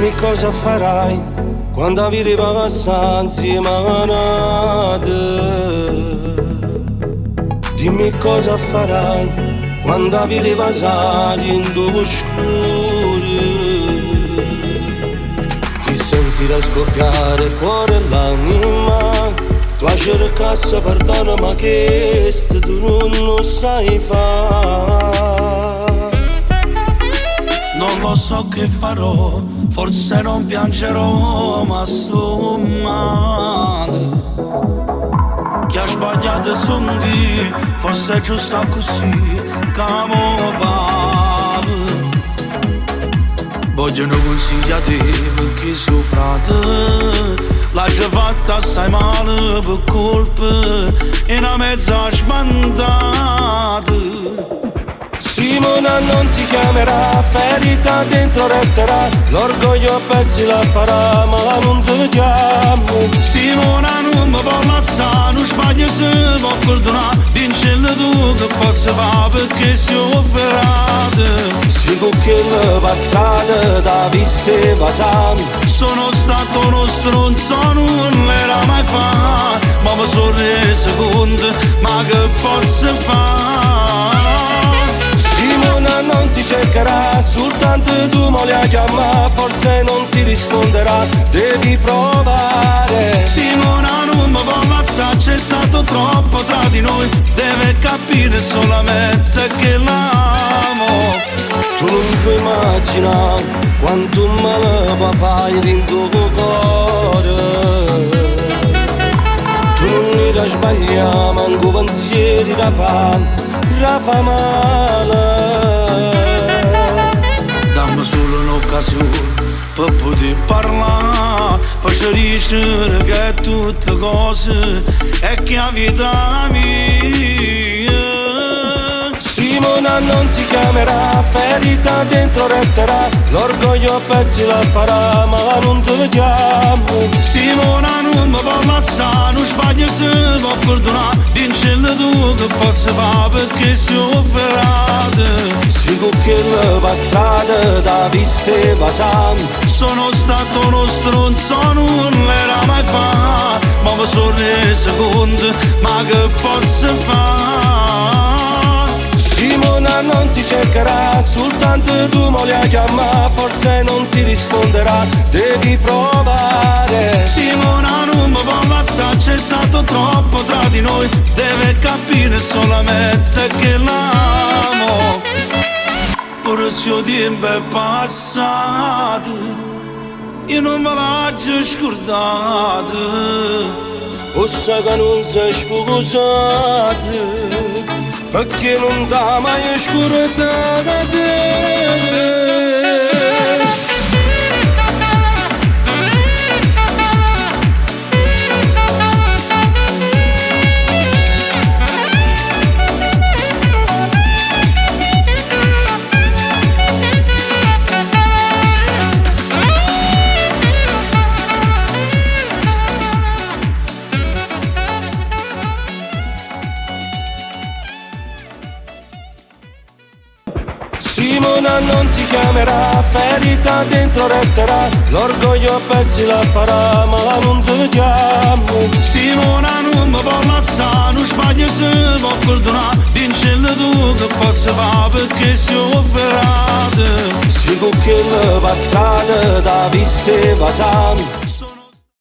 Dimmi cosa farai quando arriva passare insieme a nate. Dimmi cosa farai quando arriva sali in dove scuri. Ti sentirai scoppiare il cuore e l'anima. Tu hai cercato perdono ma che tu non sai fare. Non lo so che farò, forse non piangerò, ma sto male. Chi ha sbagliato sono chi, forse è giusto così, camo pave. Vogliono consigliati perché soffrate, l'ha già fatta assai male per colpe e una mezza spantata. Simona non ti chiamerà, ferita dentro resterà, l'orgoglio a pezzi la farà, ma non ti chiamo. Simona non mi può lasciare, non sbaglio se può perdonare, vincerle tu che posso fare perché si offerate. Sigo che le va strada da viste vasami. Sono stato uno stronzo, non l'era mai fa, ma mi sono reso conto, ma che posso fare? Simona non ti cercherà, soltanto tu mo la chiama, forse non ti risponderà, devi provare. Simona non mi può lasciare, c'è stato troppo tra di noi, deve capire solamente che l'amo. Tu non puoi immaginare quanto male può fare in tuo cuore. Tu non mi sbagliare, manco pensieri da fa male. Dammi solo un'occasione per poter parlare, per chiariscere che tutte cose è che la vita mia. Simona non ti chiamerà, ferita dentro resterà, l'orgoglio a pezzi la farà, ma non ti chiamo. Simona non mi può lasciare, non sbaglio se può perdonare, vincerle tu che posso fare perché si offerate. Sigo che le va strada da viste vasami. Sono stato uno stronzo, non l'era mai fa, ma mi sono reso conto, ma che posso fare? Simona non ti cercherà, soltanto tu mo la chiama, forse non ti risponderà, devi provare. Simona non mi può lasciare, c'è stato troppo tra di noi, deve capire solamente che l'amo. Pure se il tempo è passato, io non me l'ho scordato. O sa che non sei sposato, perché non t'ha mai scordato te. Simona non ti chiamerà, ferita dentro resterà, l'orgoglio a pezzi la farà, ma non ti chiamo. Simona non mi può lasciare, non sbaglio se può perdonare, vincerle tu che posso fare perché si offerate. Sigo che le va strada da viste vasami.